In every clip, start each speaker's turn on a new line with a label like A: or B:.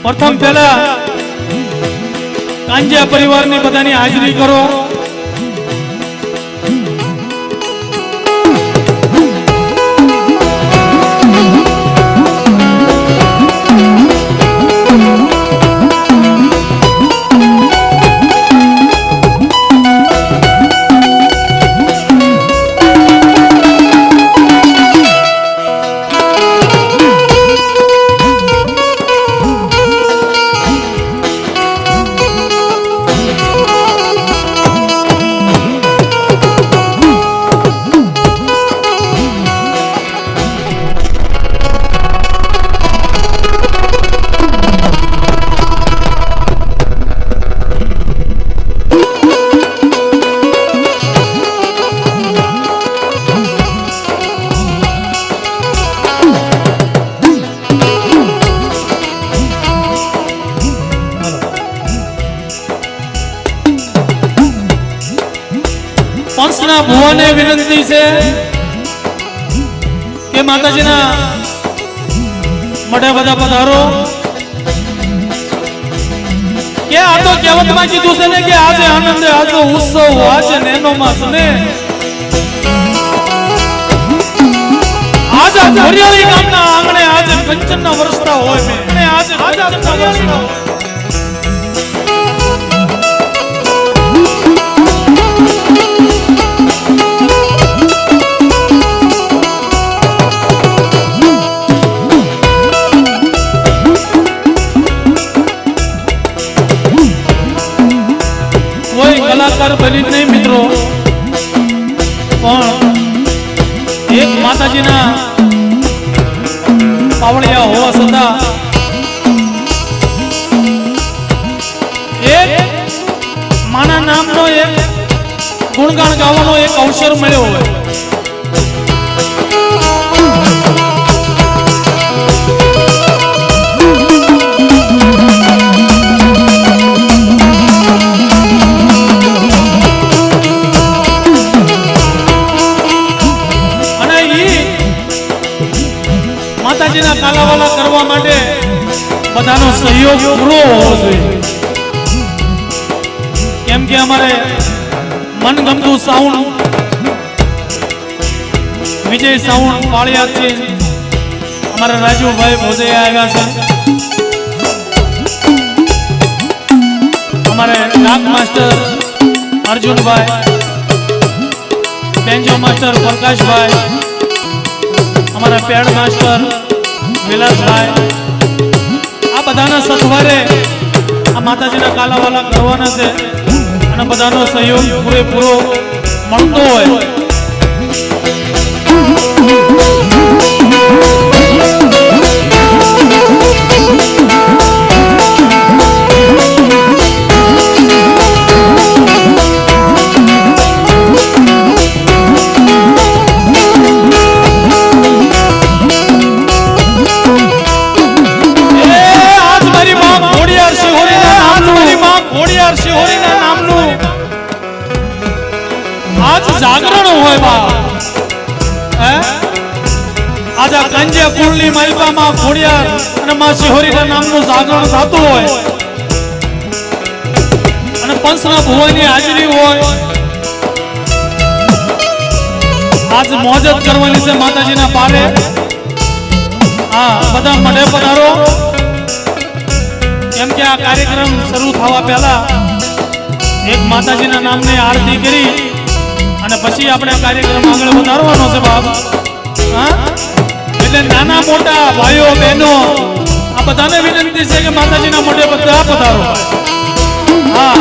A: प्रथम पहला कांजिया परिवार ની બધાની હાજરી કરો। पंचना भुवने विनंती से के माताजी ना मठे बधा पधारो के आ तो कहेवत में कीधुं छे ने के आज आनंद आज उत्सव आज नेनो मास ने आज हरियाली गामना आंगणे आज कंचनना वरसता होय ने आज कंचनना वरसता होय। कलाकार बनी नहीं मित्रों एक माताजी ना पावड़िया होवा छता एक माना नामनो एक गुणगान गाવાનો एक अवसर મળ્યો હોય। माताजीना कालावाला करवा माटे बधानो सहयोग पूरो होवो जोईए। केम के अमारे मनगमतुं साउंड विजय साउंड पाळिया छे अमारा राजू भाई भोजैया आव्या छे। अमारे नाग मास्टर अर्जुन भाई बेंजो मास्टर प्रकाश भाई हमारा पेड़ मास्टर विलास भाई आ बधाना सथवारे आ माताजीना कालावाला करवाना छे अने बधानो सहयोग पूरेपूरो मळतो होय। आज जागरण होय बा आज कांजिया कुळनी मालपा मा खोडियार अने मा शिहोरीना नामनुं जागरण थातुं होय अने पंचना भुवननी हाजरी होय। आज मोजत करवानी छे माताजीना पारे हां बधा मढे पधारो केम के आ कार्यक्रम शरू थवा पहेला एक माताजीना नामनी आरती करी અને પછી આપણે કાર્યક્રમ આગળ વધારવાનો છે બાપ। હા એટલે નાના મોટા ભાઈઓ બહેનો આ બધાને વિનંતી છે કે માતાજીના મોઢે બધા પધારો। હા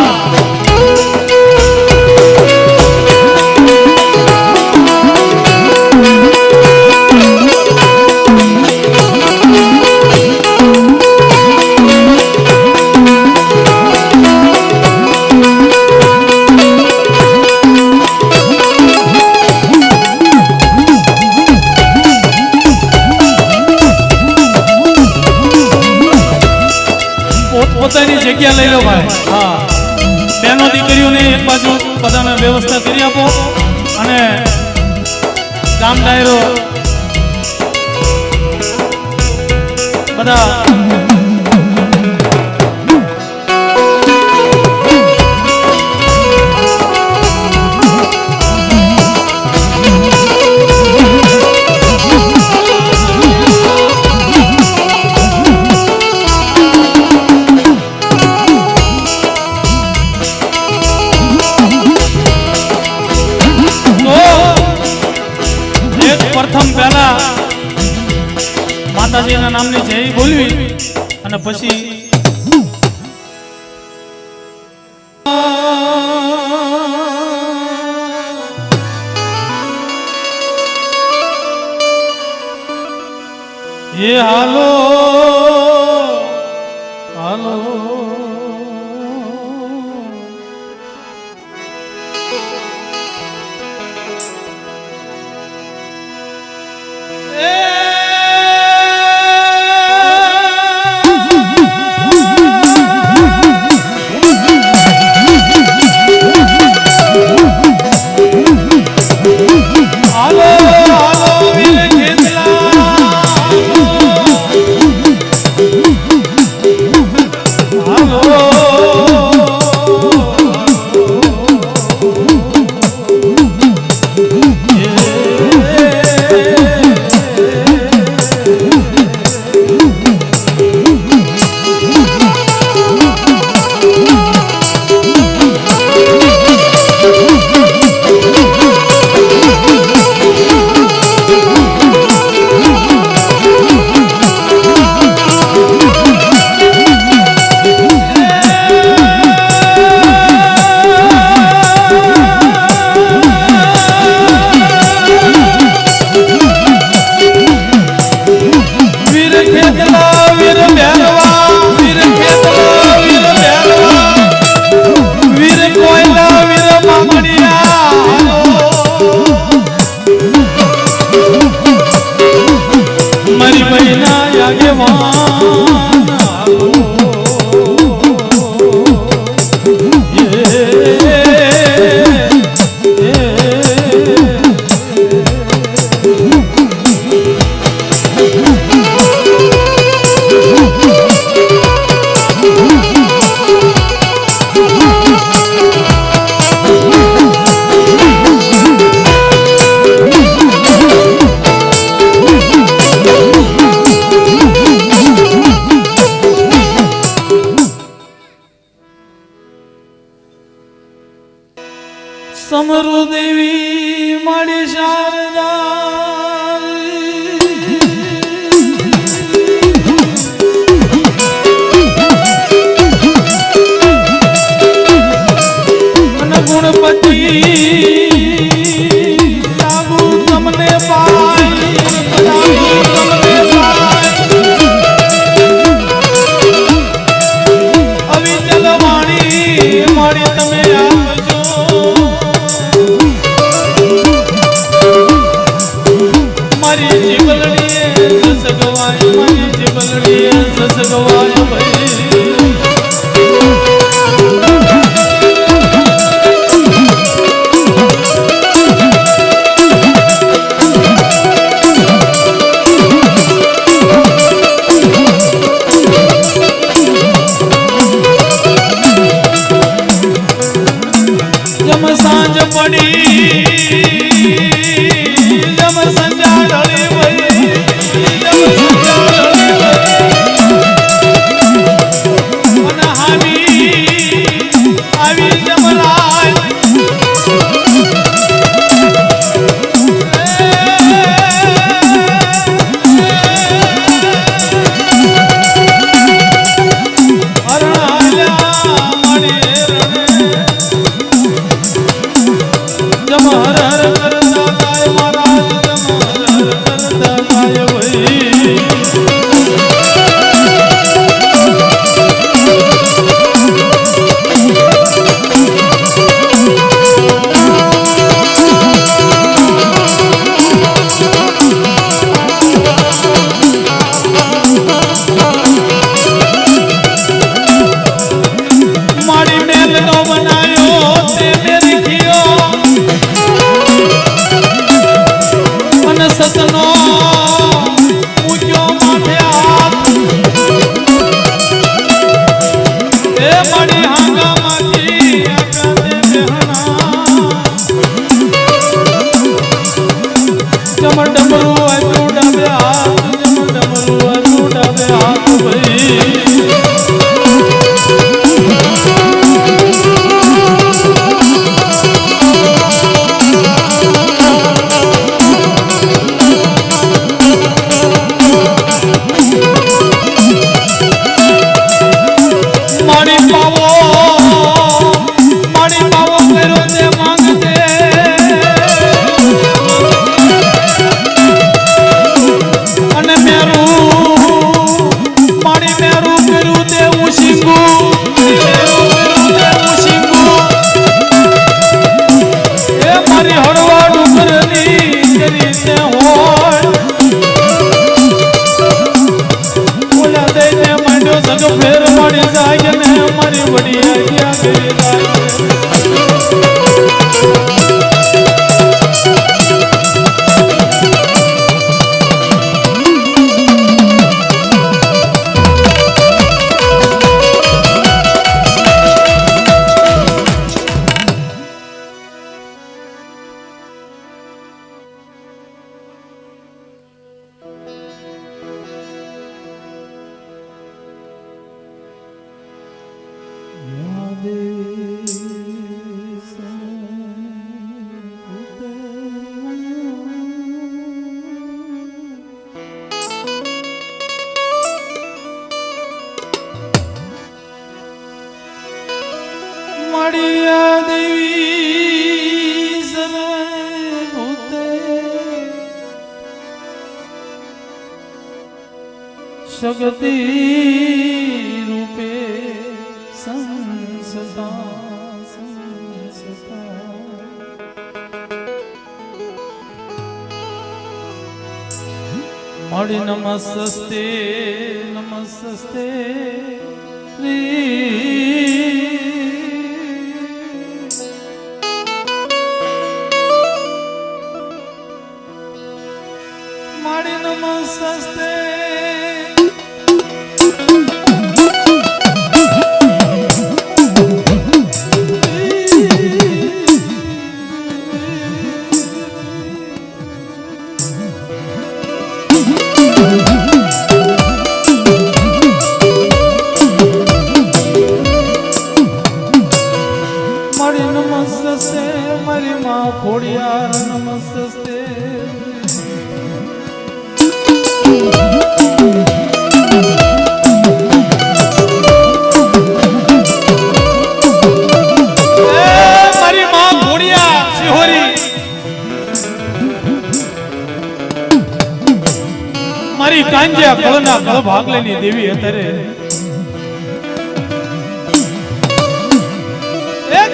A: પોતાની જગ્યા લઈ લો ભાઈ। હા બેનો દીકરીઓને એક બાજુ બધાને વ્યવસ્થા કરી આપો અને ગામ ડાયરો બધા પ્રથમ પહેલા માતાજીના નામની જય બોલવી અને પછી એ હાલો હાલો સમરુ દેવી માડી શારદા અને ગુણપતિ લાગુ તમને પાય તમને પાય અવિચલ વાણી માડી તમે આપજો મારી જીવલડીએ સગવાય મારી જીવલડીએ સગવાય ભાઈ જમ સાંજ પડી જમ સંજા ઢળી ભાઈ જમ સંજા ઢળી ભાઈ જગ ફેર મળી જાય ને મારી વડી ક્યાં ગઈ જાય મળ્યા દેવી સર્વભૂતે શક્તિ રૂપે સંસદા મળી નમસ્તે નમસ્તે મળી નમસ્તે મારી માં ખોડિયાર નમસ્તે મારી માં ખોડિયાર શિહોરી મારી કાંજ્યા કળના કળ ભાગલેની દેવી અત્યારે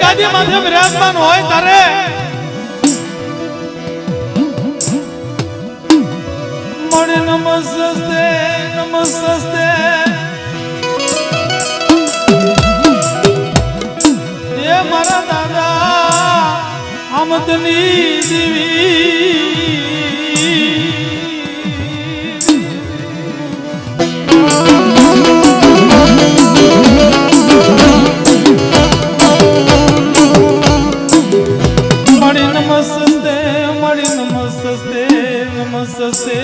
A: ગાદી માથે વિરાજમાન હોય તારે મળે નમસ્તે નમસ્તે એ મારા દાદા આમદની દેવી નમસ્તે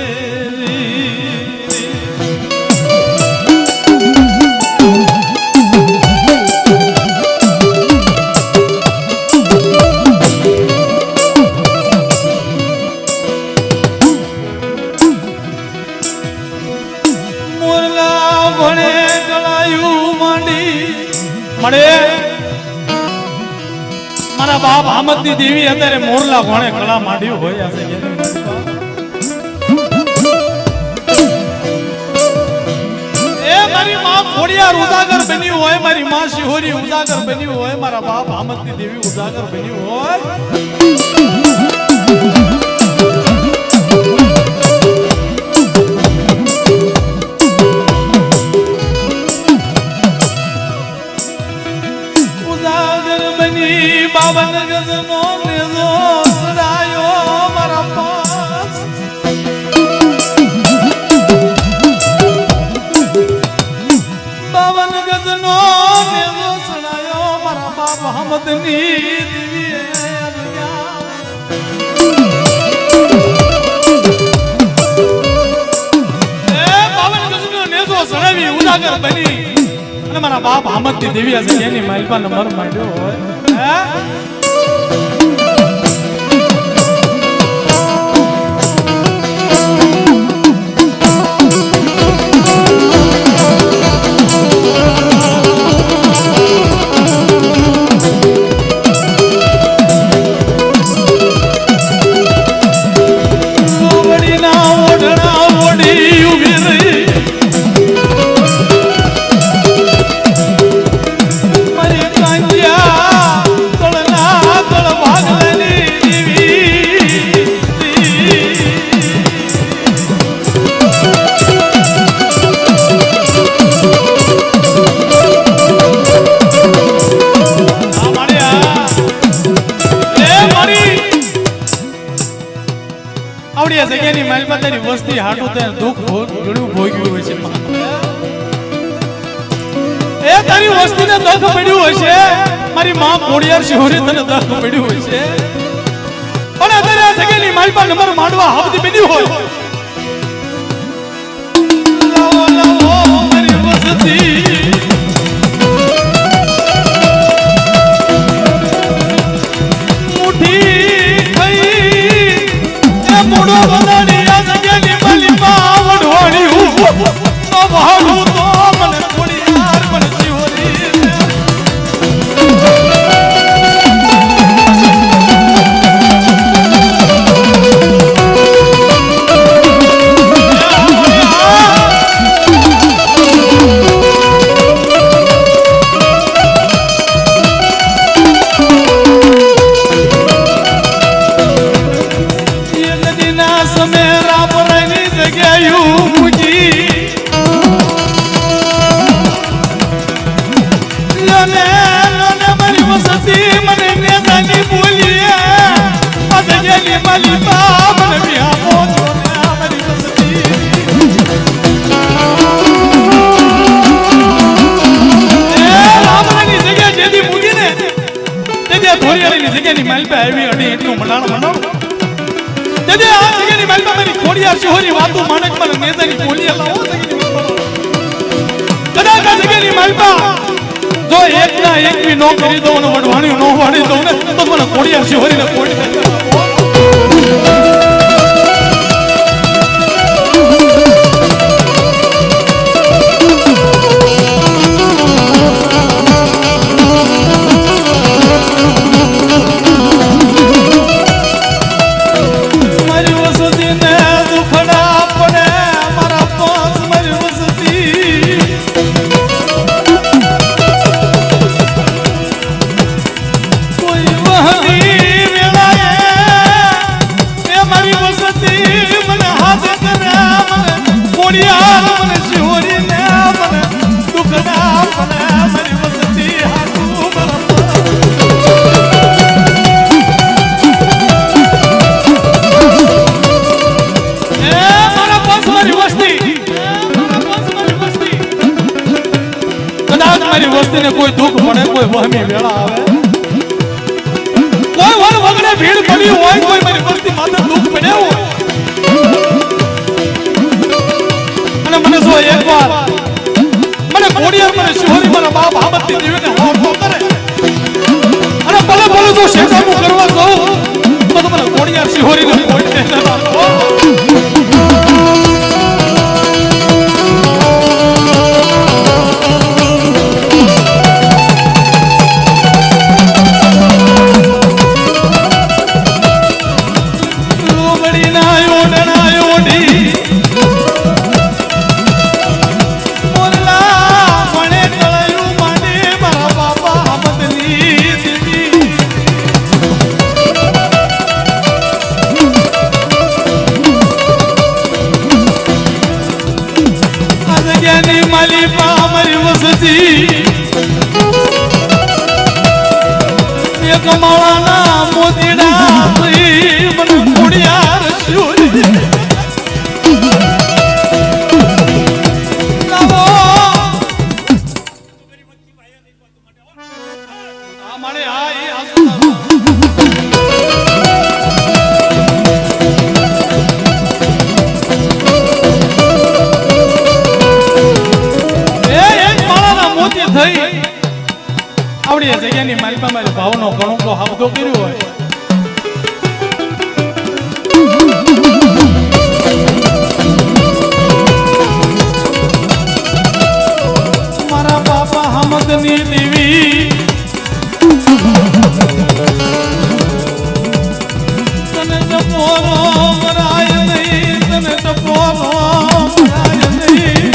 A: મોરલા ભણે ગળાયું માંડી મળે મારા બાપ આમદની દેવી અત્યારે મોરલા ભણે ગળા માંડ્યું હોય છે મારી માં ખોડિયાર ઉજાગર બન્યું હોય મારી માં શિહોરી ઉજાગર બન્યું હોય મારા બાપ આમદની દેવી ઉજાગર બન્યું હોય ઉજાગર બની 52 ગજનો નેજો સડાયો મારા પાસ મદની દેવી ઉજાગર બની અને મારા બાપ આમદની દેવી હશે એની માલપા નંબર માંડ્યો હોય મારી કાંજ્યા તળના દુઃખ ઘણું ભોગ્યું હોય છે માં. એ તારી વસ્તીને દુઃખ પડ્યું હશે, મારી માં કોડિયાર શિહોરી તને દુઃખ પડ્યું હોય છે. પણ અત્યારે આ સગેની મારી પાસે નંબર માંડવા હાવતી બન્યું હોય. લાવો લાવો મારી વસ્તી જો એક ના એક બી નો કરી દઉં ને વડવાણી નો વાળી દઉં ને તો મને કોડિયા શિહોરી ને કોડી વસ્તીને કોઈ દુઃખ પડે, કોઈ વહમી વેળા આવે, કોઈ વન વગડે ભીડ પડી હોય, કોઈ મારી વસ્તી માથે દુઃખ પડ્યા હોય અને મને જો એકવાર મને કોડિયાર મને શિહોરી મારા બાપ આબતની દેવીને હોકો કરે અને ભલે ભલે જો શેકાનું કરવા જાઉં તો મને કોડિયાર શિહોરીને કોઈ દેતા કમાવાના મોતીડા મને કોડિયાર શિહોરી આવડી જગ્યાની મારી પાસે મારી ભાવનો ઘણો હાવતો કર્યો હોય મારા બાપા હમદની દેવી તને ટપોરો મરાય નહીં, તને ટપોરો મરાય નહીં.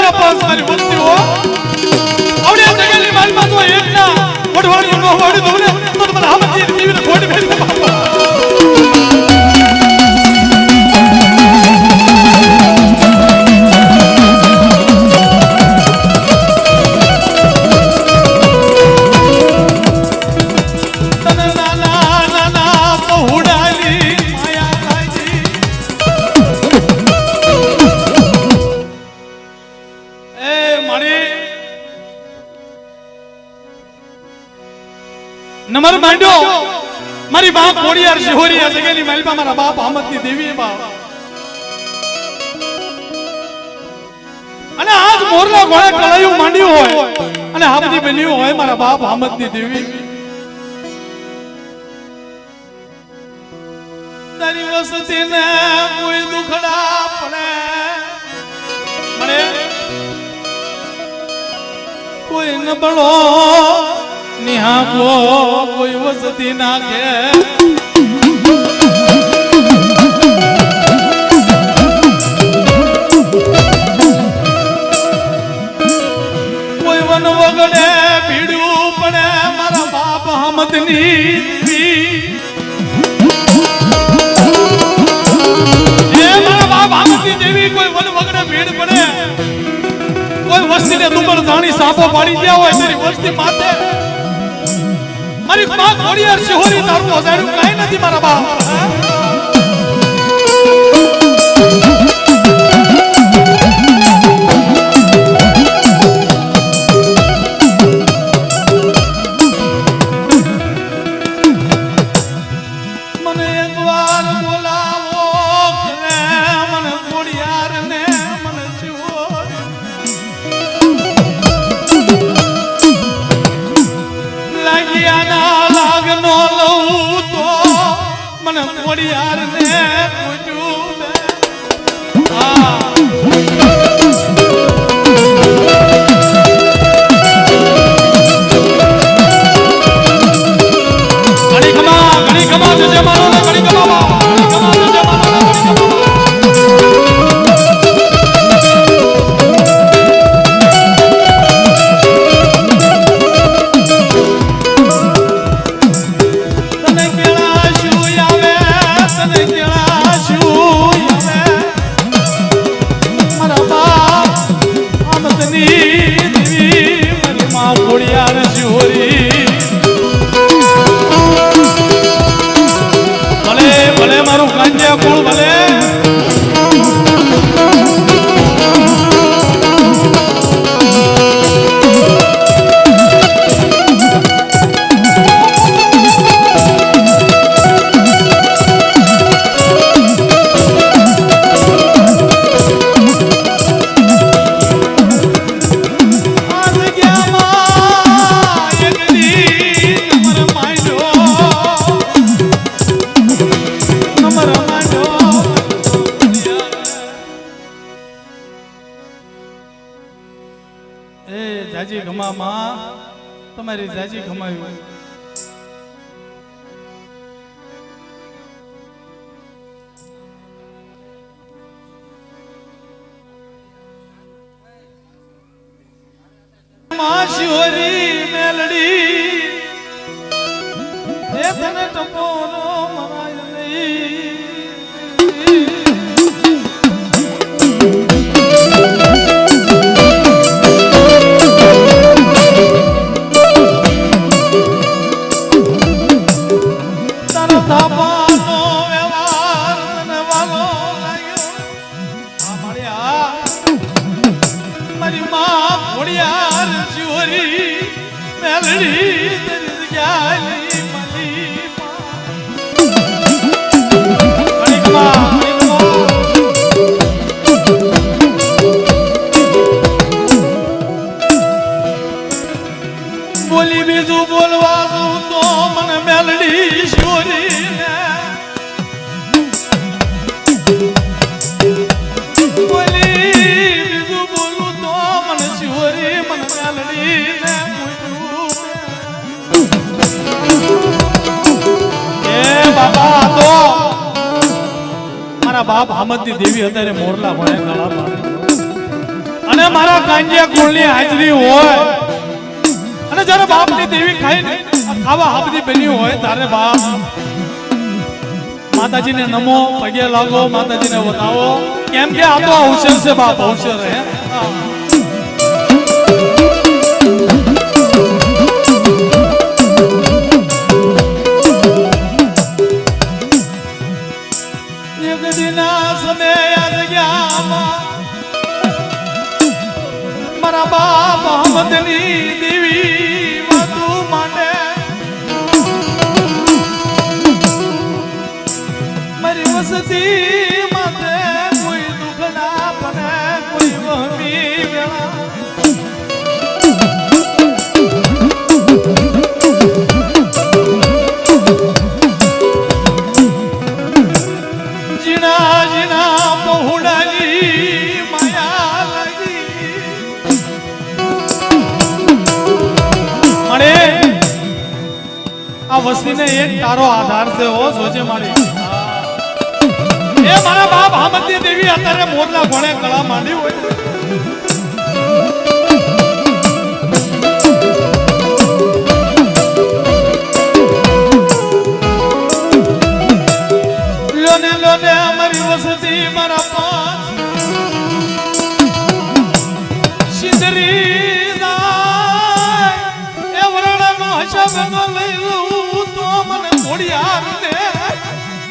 A: મારા પાસ મારી વસ્તી હો આવડે જગેલી માલમાં તો એક ના વડવાણી નો વડ દો ને તો તમારા હામતી જીવીને ખોડી ફેરી બાપા નમર માંડો મારી બા કોડિયાર શિહોરિયા જગેલી માલપા મારા બાપ આમદની દેવી બાપ અને આજ મોરલા ઘોડે કળાયું માંડ્યું હોય અને હામદી બન્યું હોય મારા બાપ આમદની દેવી તારી વસતીને કોઈ દુખડા પડે મને કોઈ નબળો નિહાકો કોઈ વસતી નાખે કોઈ વન વગડે ભીડું પડે મારા બાપ હમદની મારા બાપ હમદની દેવી કોઈ વન વગડે ભીડ પડે કોઈ વસ્તીને દુબર જાણી સાપો પાડી ગયા હોય તેની વસ્તી માથે મારી માં કોડિયાર શિહોરી તારું ઓસાડું કાઈ નથી મારા બાપ મને એકવાર બોલાવો ઘરે મને કોડિયાર ને મને શિહોરી લાગ્યા લાગનો લઉં તો મને કોડિયાર ને પૂછ્યું ઘણી ખમા જજે મારો ને ઘણી ખમા જજે મારો ને ભલે મારું કાંજ્યા કુળ ભલે જાજી ઘમામાં તમારી જાજી ઘમાયું માં શિહોરી મેલડી એ તને ટપોનો મરાય નહીં મારી માં કોડિયાર શિહોરી મેલડી તેરી જગ્યાએ મલી ઘણી ખમા બોલી બીજું બોલવા દઉં તો મને મેલડી શિહોરી ને બાપ હામદની દેવી અત્યારે મોરલા ભણે કાળા પાડે અને અને મારા કાંજિયા કુળની હાજરી હોય અને જ્યારે બાપની દેવી ખાઈને ખાવા હાબદી બની હોય તારે બાપ માતાજીને નમો, પગે લાગો, માતાજીને વધાવો, કેમ કે આ તો અવસર છે બાપ, અવસર હે. મારા બાપ અહમદની દેવી વાતું માંડે, મારી વસતી માતે કોઈ દુઃખ ના પડે, કોઈ વહમી વેળા જીણા જીણા પહોળાની માયા લાગી મળે. આ વસ્તીને એક તારો આધાર છે હો સોચે મારી. એ મારા બાપ આમદની દેવી અત્યારે મોરના ઘોડે કળા માંડી હોય. લોને લોને અમારી વસતી મારા પાંચ સિંદરી જાય એ વરણાનો હસાબનો લઈ લઉં તો મને થોડી હાર દે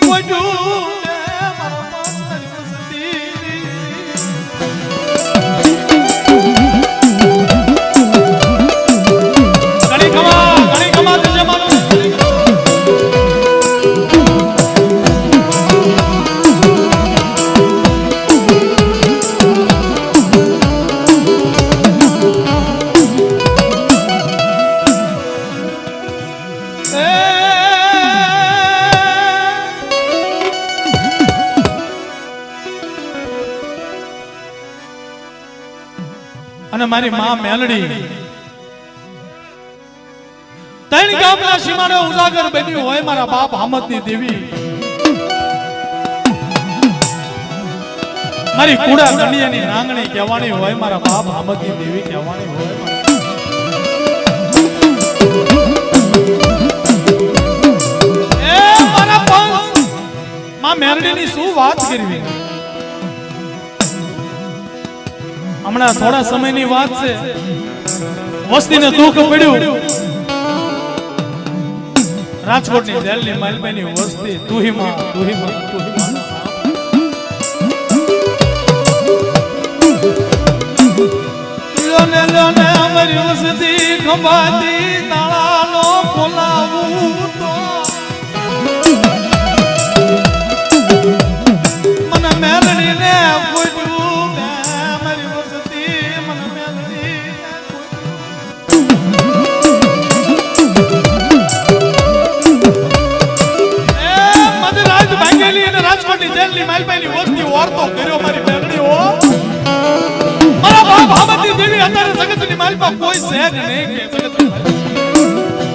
A: વજુ અને મારી માં મેલડી ત્રણ ગામના સીમાડે ઉજાગર બન્યું હોય મારા બાપ આમદની દેવી, મારી કુડા ગણિયાની નાંગણી કહેવાની હોય મારા બાપ આમદની દેવી કહેવાની હોય. એ મારા પંચ માં મેલડીની શું વાત કરવી. હમણાં થોડા સમયની વાત છે, વસ્તીને દુઃખ પડ્યું, રાજકોટની જેલની માલભાઈની વસ્તી તુહીમાં તુહીમાં તુહીમાં લોને લોને અમારી વસ્તી ખંભાતી તાળાનો ખોલાવું તો મને મેલડીને પૂછ્યું મારી વસ્તી મને મેલડી મધરાજ ભાંગેલી અને રાજકોટની જેલની માલભાઈની વસ્તી વાર્તો કર્યો મારી મેલડી હો. મારા બાપ આમદની દેવી અત્યારે જગતની માલપા કોઈ છે જ નહીં કે જગતની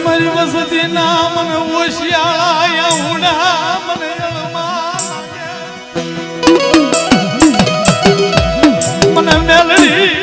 A: મારી વસતી ના મને ઓશિયાળા ઉડા મને મને મેલડી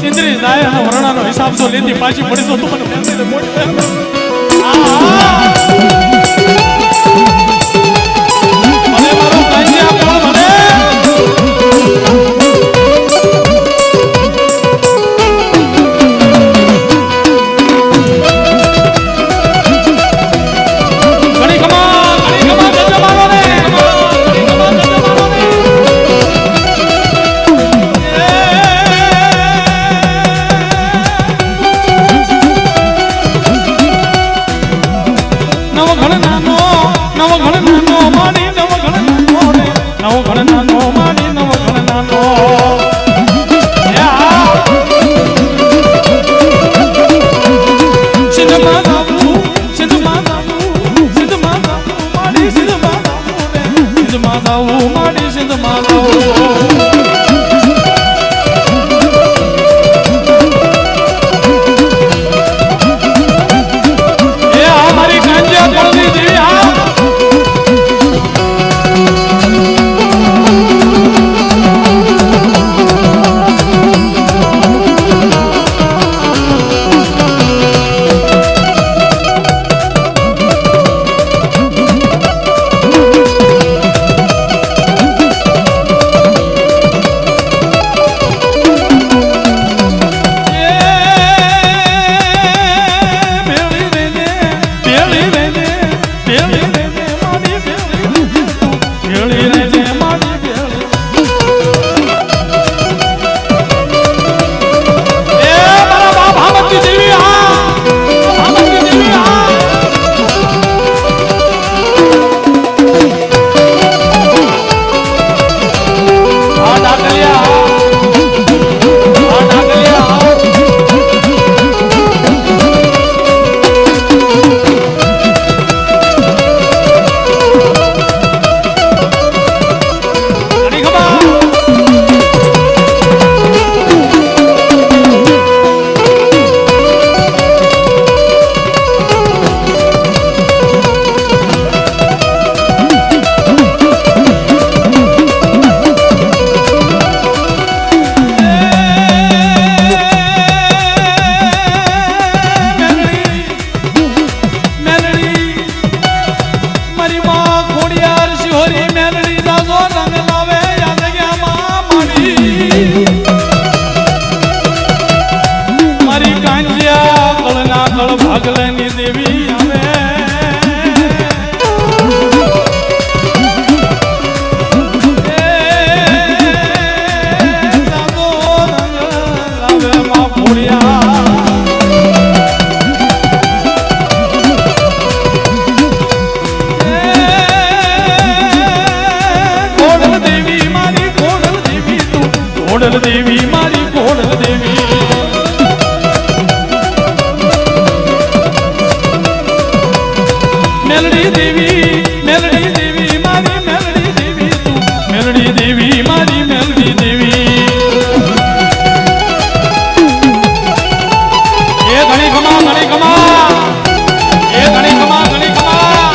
A: સિંદરી જાય અને વરણાનો હિસાબ જો લેતી પાછી પડી તો તું મને મેલડીને મોટી મને મારો કાંઈ આપો મને ઘણી ખમા જજો મારો ને માડી સિંધ માધવ ભાગલની દેવી આવે સાદો રંગ લાવે માં ફોડિયા કોડલ દેવી મારી કોડલ દેવી તું કોડલ દેવી મારી કોડલ દેવી મેલડી દેવી મારી મેલડી દેવી તું મેલડી દેવી મારી મેલડી દેવી એ ઘણી ખમા ઘણી ખમા એ ઘણી ખમા ઘણી ખમા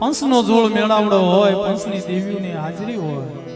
A: પંચનો જોડ મેળાવડો હોય પંચની દેવીની હાજરી હોય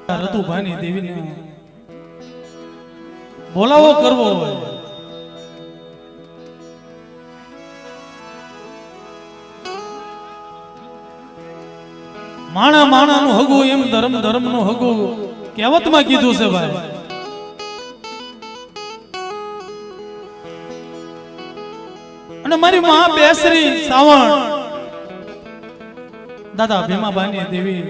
A: રતુભાની દેવીને બોલાવો કરવો હોય માણા માણાનું હગું એમ ધર્મ ધર્મનું હગું કહેવતમાં કીધું છે ભાઈ. અને મારી માં બેસરી સાવણ દાદા ભીમાબાની દેવી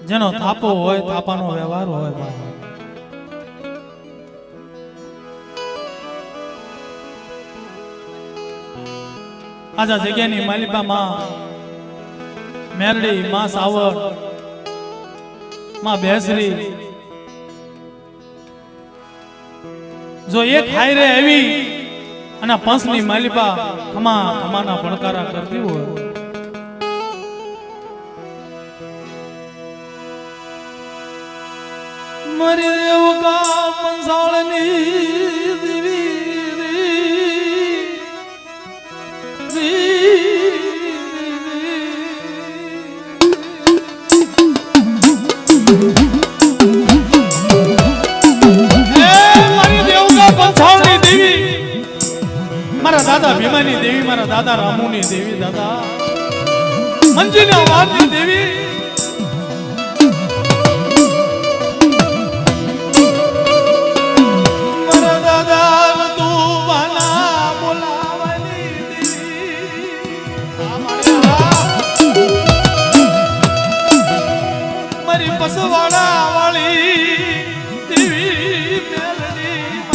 A: જેનો થાપો હોય થાપાનો વ્યવહાર હોય ભાઈ. આજા જગ્યાની માલિકા માં મેરડી માં સાવર માં બેસરી જો એક હાયરે આવી અને પંચની માલિકા ખમા ખમાના ભણકારા કરતી હોય મારી દેવકા પંસાળની દેવી મારા દાદા ભીમાની દેવી મારા દાદા રામુની દેવી દાદા મંજીના વારની દેવી મારા દાદા તુવાના બોલાવાની દેવી મારી પસવાડા વાળી દેવી મેલડી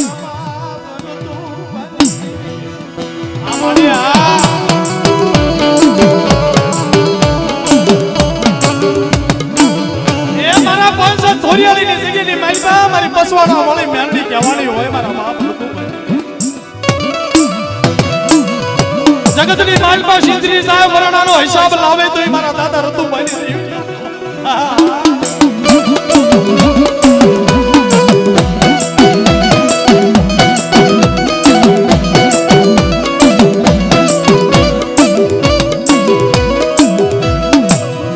A: મારી પસવાડા વાળી મેરડી કહેવાની હોય મારા બાપ જગતની માલપા સિંધરી સાહેબ વરણાનો હિસાબ લાવે તો મારા દાદા રતુભાઈ ની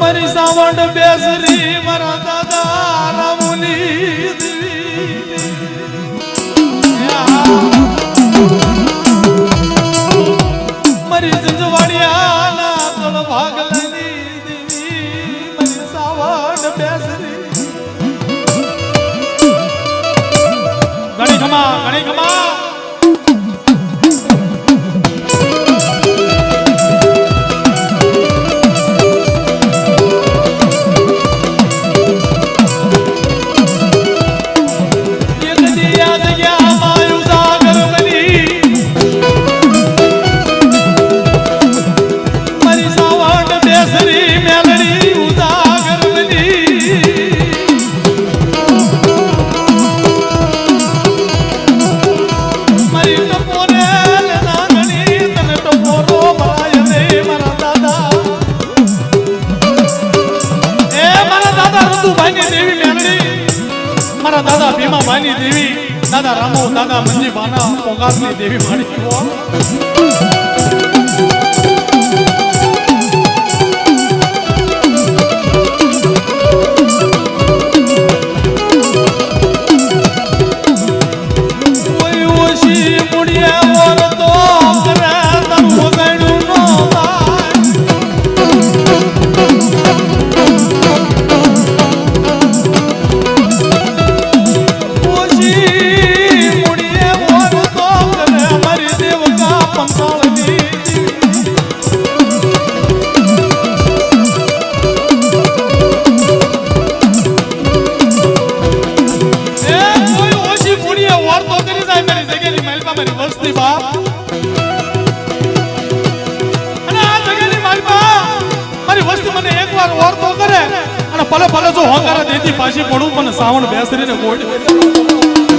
A: મારી સાવણ બેસરી મારા દાદા રામુની મારી જંજવાડિયાના તળ ભાગલાની દેવી મારી સાવણ બેસરી ઘણી ખમા ઘણી ખમા દાદા ભીમાબાની દેવી દાદા રામો દાદા મંજી બાના પોગારની દેવી માણી ભલે ભલે જો હોંકારા દેતી પાછી પડું પણ સાવણ બેસરીને ગોળ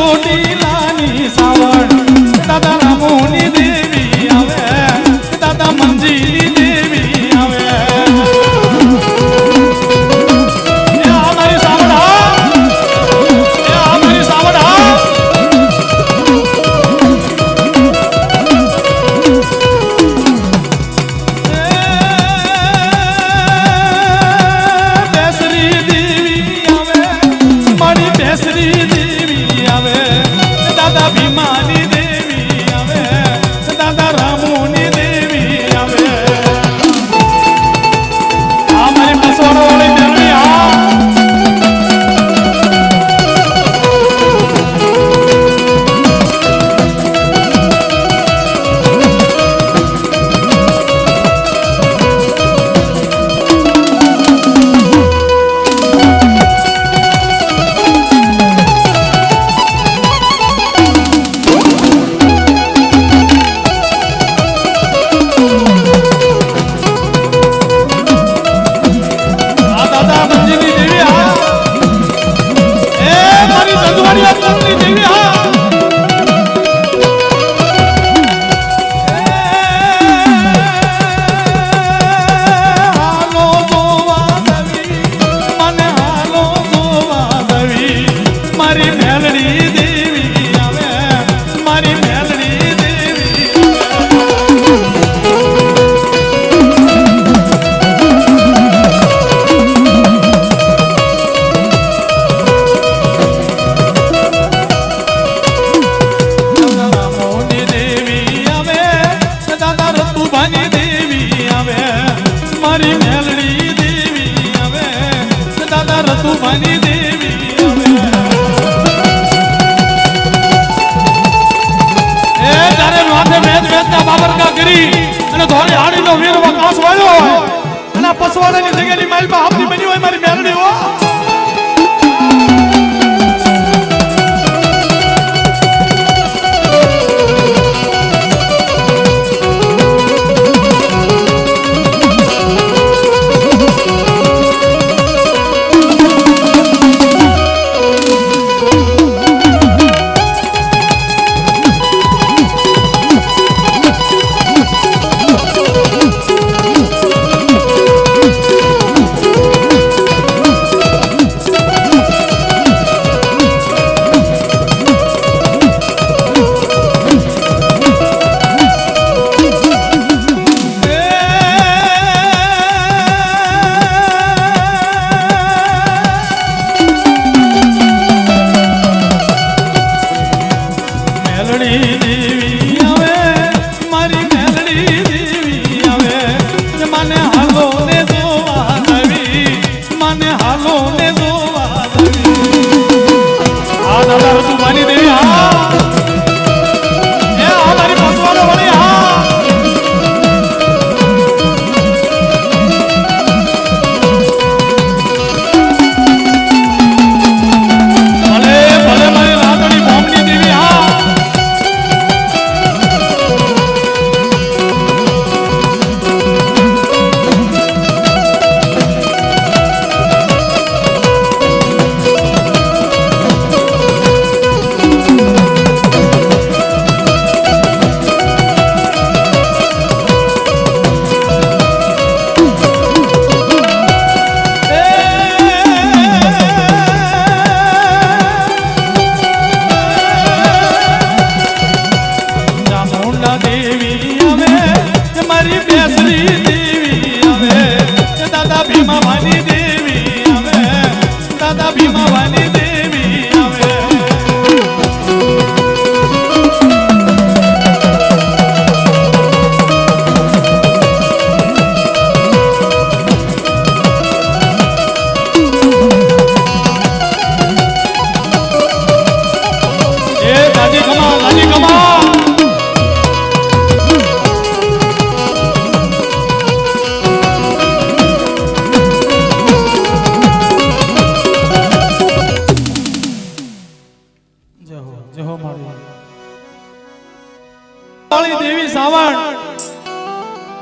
A: ચોટીલાની સાવણ દાદા રામોની દેવી આવે દાદા મંજીની દેવી આવે એ આ મારી સાવણ એ આ મારી સાવણ બેસરી દેવી આવે મારી બેસરી દેવી આવે દાદા ભીમાની દેવી આવે દાદા રામોની દેવી આવે આ મારી પસવાડો વાળી દેવી મારી મેલડી દેવી આવે મારી મેલડી દેવી દાદા રામોની દેવી આવે દાદા રતુભાની દેવી આવે મારી મેલડી દેવી આવે દાદા રતુભાની દેવી આવે બાબરકા કરી અને ધોળી હાડીનો વીર વકાસ વાળ્યો હોય અને પસવાડાની જગ્યાની માલમાં આપની બની હોય મારી મેલડી હો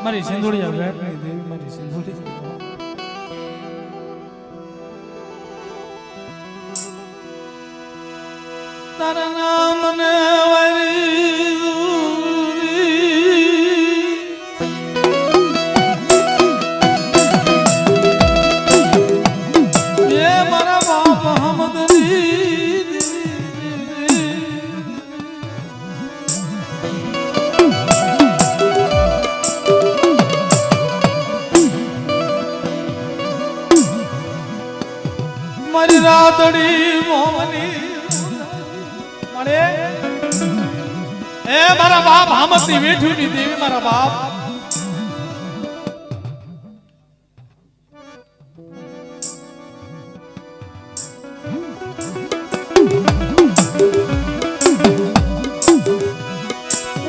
A: મારી સિંધુડિયા વેટની દેવી મારી સિંધુડિયા તારા નામ ને મારી રાતડી મોહની મળે એ મારા બાપ હામતની વેઠુની દેવી મારા બાપ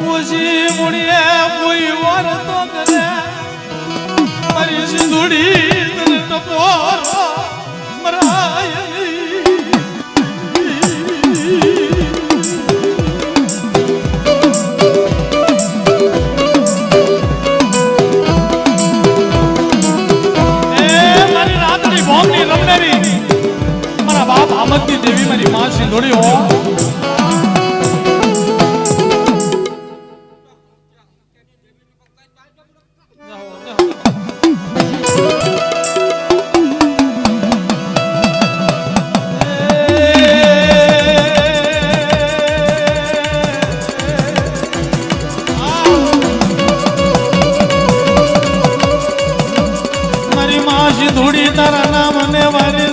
A: ઓછી મુડીએ કોઈ વાર તો કરે મારી સિંધુડી તને ટપોર મરાય મારા બાપ આમદની દેવી મારી માં સિંધોડી હો મારી માં સિંધોડી તારા નામ ને વારી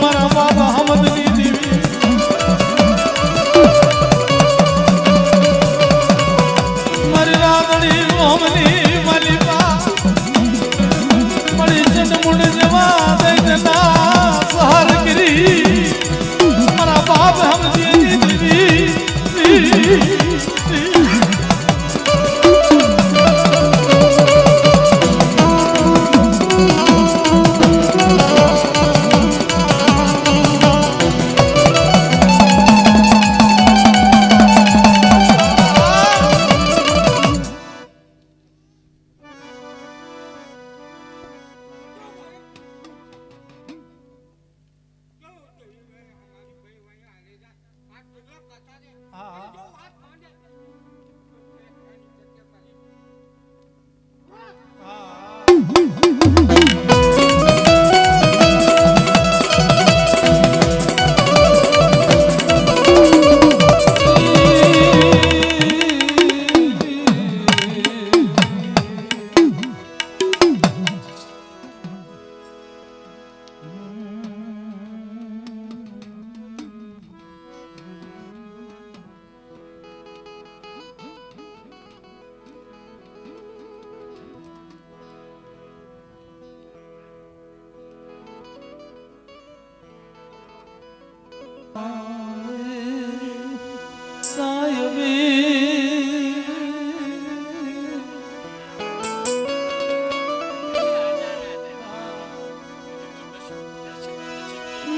A: મારા બાબા હમદની દેવી મારી રાતડી મોમની મારી બા મારી ચંડમુંડ જેવા દૈતના સહાર કરી મારા બાપ હમદની દેવી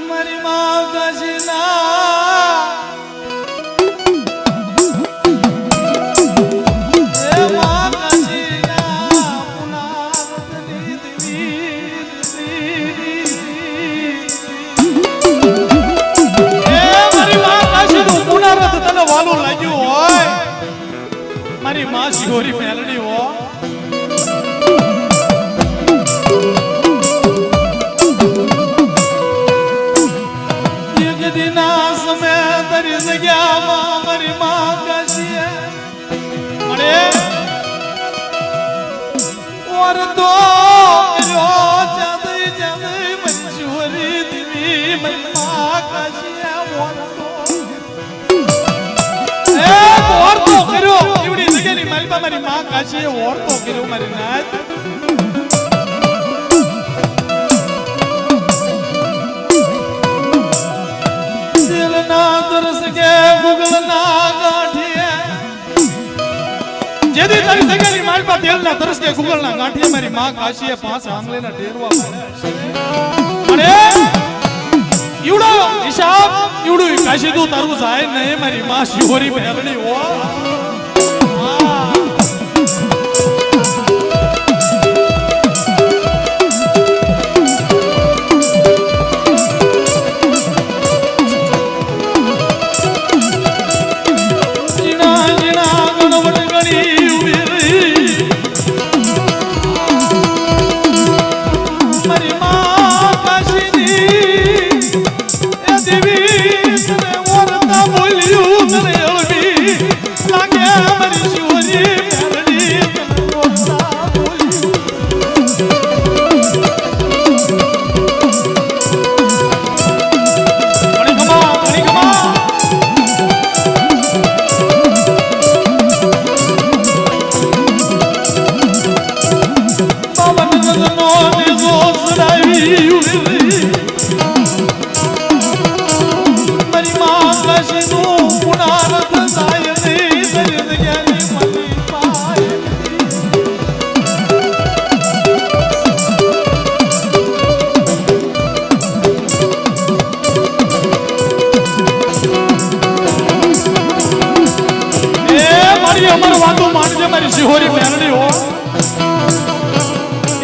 A: મારી માં ગજના એ માં ગજના પુનારતની દેવી એ મારી માં ગજનું પુનારત તને વાલું લાગ્યું હોય મારી માં શિહોરી મેલડી હો જગ્યામાં મારી માં કાશીએ મળે ઓર તો ચાંદઈ ચાંદઈ મંજૂરી દેવી મારી માં કાશીએ ઓર તો કર્યો એવડી જગ્યાની મારી માં કાશીએ ઓર તો કર્યો મારી નાથ જેદી તારી સગાની માલપા તેલના તરસ કે ગુગલના ગાંઠિયા મારી માં કાશીએ પાંચ આંગળીના ઢેરવા અને ઈવડો હિસાબ ઈવડું કાશી તું તારું જાય નહીં મારી માં શિહોરી મેલડી હો બધી અમારું વાતું માનજે મારી શિહોરી મેલડી હો.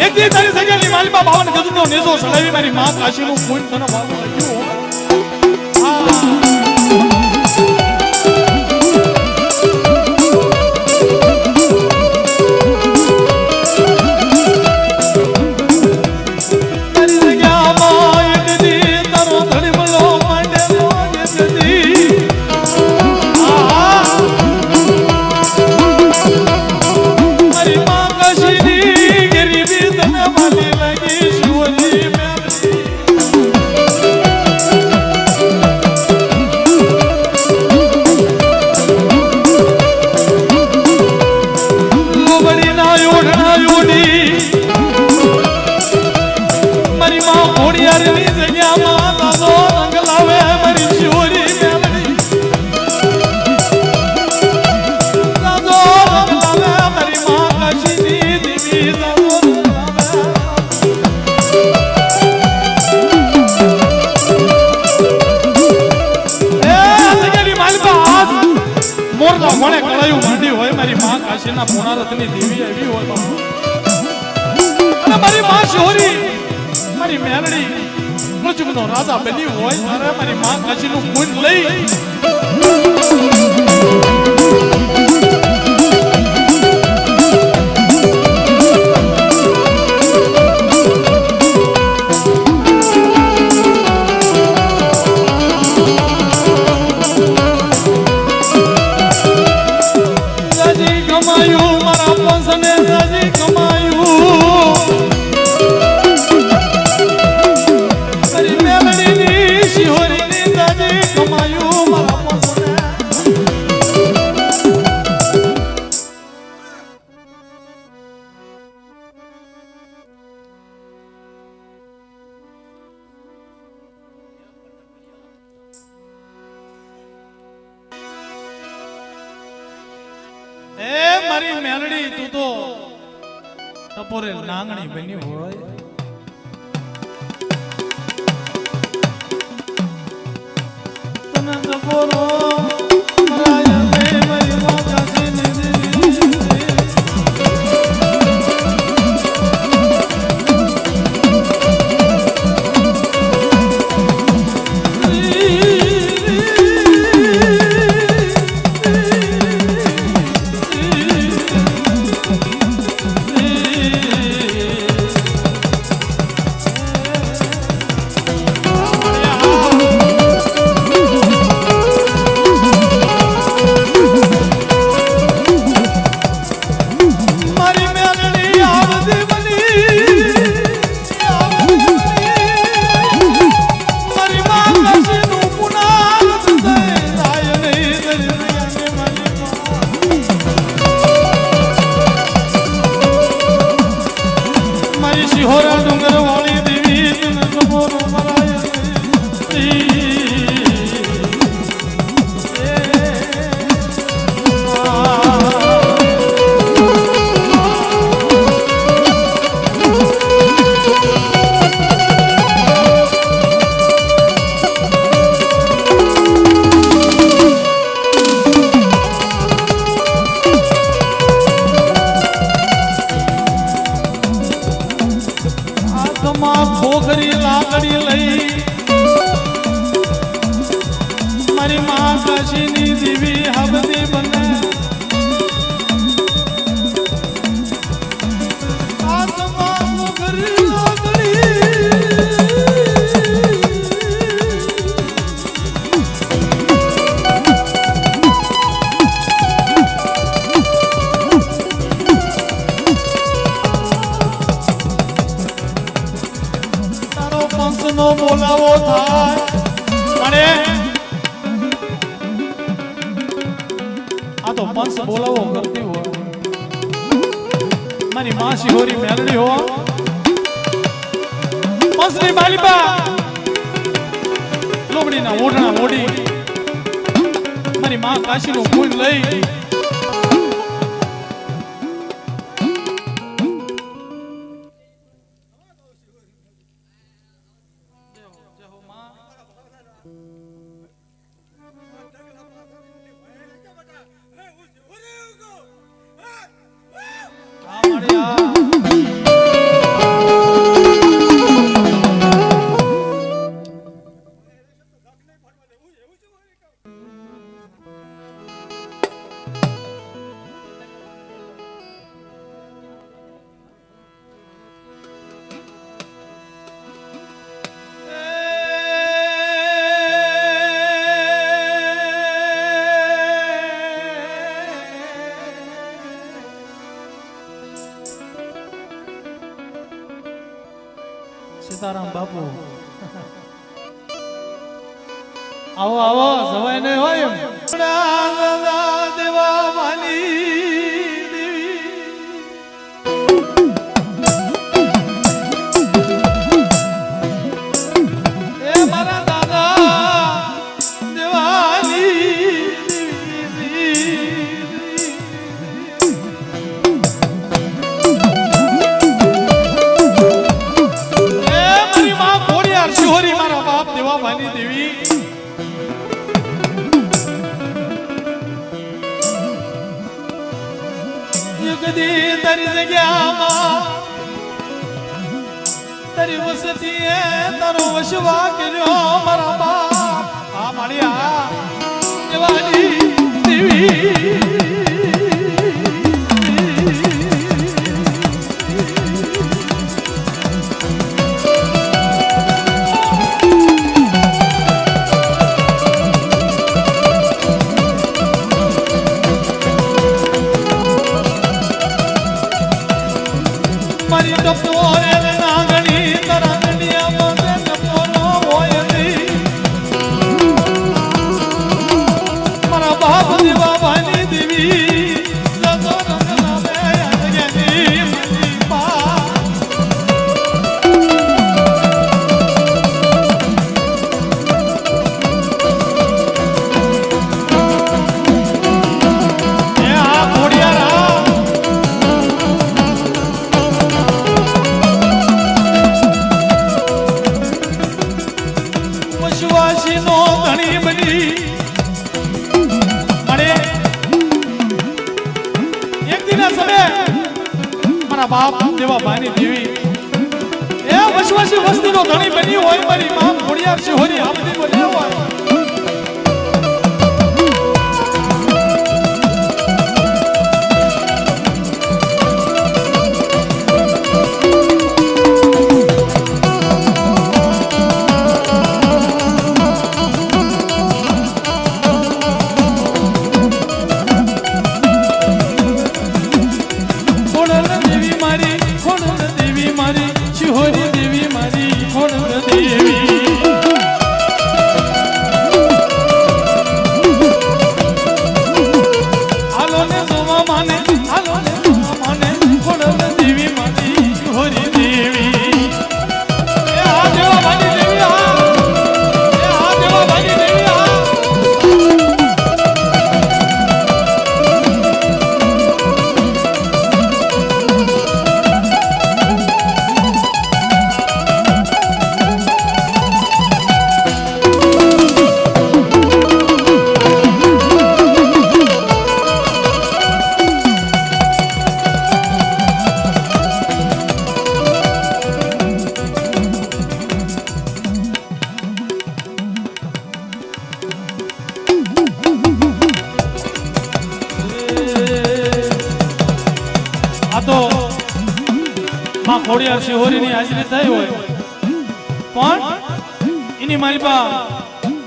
A: એક દી તારી સગેલી માલિકા 52 ગજનો નેજો સડાવી મારી માં કાશીનું પૂન તને વાલું લાગ્યું હો. મોણે કળાયું માંડી હોય મારી માં કાશીના પુણારથની દેવી આવી હોય અને મારી માં શિહોરી મારી મેલડી પૃથ્વીનો રાજા બની હોય ત્યારે મારી માં કાશીનું પૂન લઈ મારી મેલડી તું તો ટપોરે નાંગણી બની હોય તને ટપોરો મરાય મે મારી માતા જીને ખોખરી લાકડી લઈ મારી માં કાશીની દેવી હબદી બને આત્મા ખોખરી લાકડી નો બોલાવો થાય અને આ તો પંચ બોલાવો કરતી હોય મારી માં શિહોરી મેલડી હો પંચની માલિકા લોબડીના ઓઢણા ઓઢી મારી માં કાશીનું ફૂલ લઈ સીતારામ બાપુ આવો આવો જવાય નહીં હોય એમ દેવા વાલી દેવી એ મારા દાદા દેવાની શિહોરી મારા બાપ દેવા ભાની દેવી યુગદી તારી જગ્યામાં તારી વસતીએ તારો વસવા કર્યો મારા બાપ આ માળિયા દેવાની દેવી મારી ટપોરે નાગણી તારા ગંડિયામાં તે ટપોરો હોય નહીં મારા બાપ દેવા ભાની દેવી જતો રંગના બે યાદગીની મારી પા એ આ ઘોડિયારા નો ધણી બની મળે એક દિના સમય મારા બાપ દેવા ભાની દેવી એ વસવાસી વસ્તીનો ધણી બની હોય મારી માં ઘોડિયાર શિહોરી આપતી બોલ્યા હોય શિહોરી દેવી મારી ખોડલ દેવી હાલો ને જોવા માને ખોડલ દેવી મારી શિહોરી દેવી એ આ દેવા ભાની દેવી આ એ આ દેવા ભાની દેવી આ તો માં ખોડિયાર શિહોરીની હાજરી થઈ હોય પણ એની મારી પા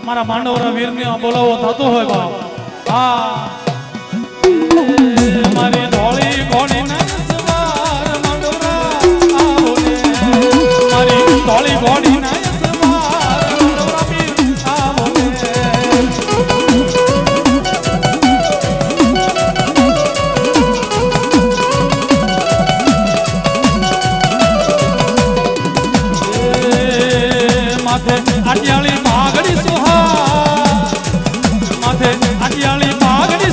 A: મારા માંડવરા વીરને બોલાવો થતો હોય બાપ હા મારી ધોળી ઘોડી ના સવાર માંડવરા આવો ને મારી ધોળી ઘોડી ના સવાર માંડવરા વીર આવો ને આટિયાળી પાઘડી સુહા માથે આટિયાળી પાઘડી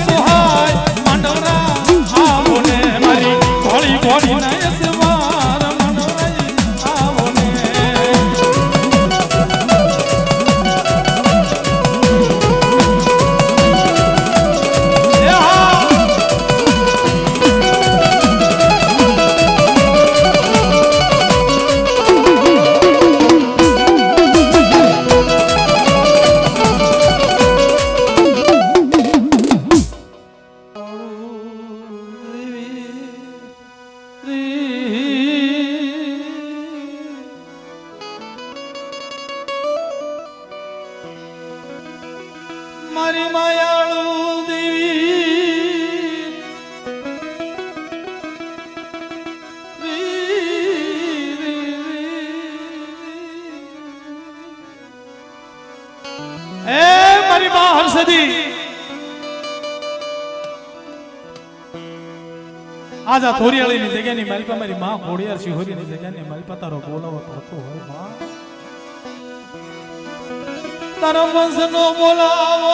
A: સુધી આજા થોરિયાળીની જગ્યાની માલિકા મારી માં ઘોડિયાર શિહોરીની જગ્યાની માલિકા તારો બોલાવતો હતો હોય માં તારો વંશનો બોલાવો